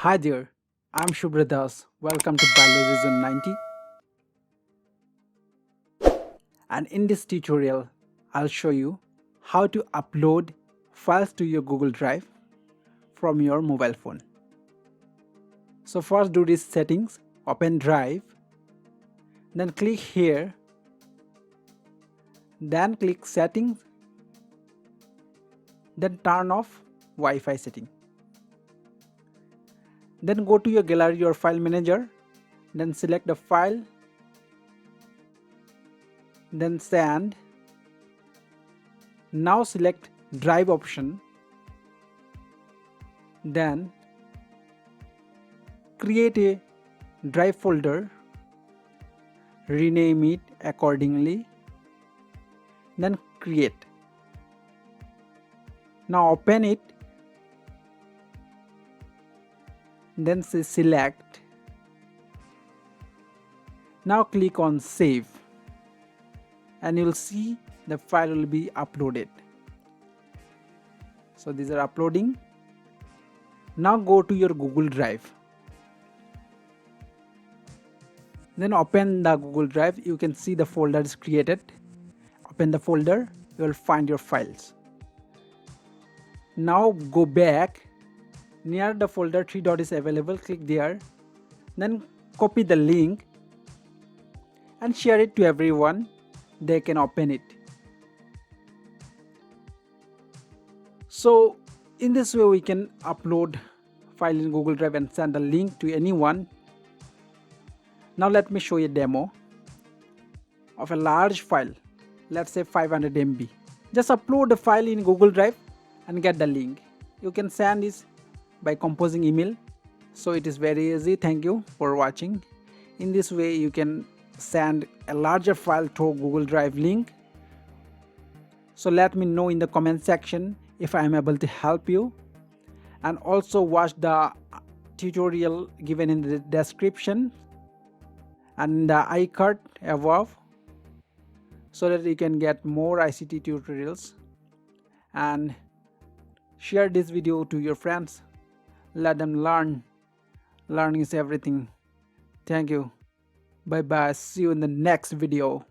Hi there, I'm Shubhra Das. Welcome to Biology Zone 90. And in this tutorial, I'll show you how to upload files to your Google Drive from your mobile phone. So first do these settings, open Drive, then click here, then click Settings, then turn off Wi-Fi setting. Then go to your gallery or file manager, then select the file, then send. Now select drive option, then create a drive folder, rename it accordingly, then create. Now open it, then say select. Now click on save and you'll see the file will be uploaded. So these are uploading. Now go to your Google Drive. Then open the Google Drive. You can see the folder is created. Open the folder, you will find your files. Now go back. Near the folder 3 dot is available, click there. Then copy the link and share it to everyone. They can open it. So in this way we can upload file in Google Drive and send a link to anyone. Now let me show you a demo of a large file, let's say 500 MB. Just upload the file in Google Drive and get the link. You can send this by composing email. So it is very easy. Thank you for watching. In this way you can send a larger file to Google Drive link. So let me know in the comment section if I am able to help you, and also watch the tutorial given in the description and the iCard above so that you can get more ICT tutorials, and share this video to your friends. Let them learn. Learning is everything. Thank you. Bye bye. See you in the next video.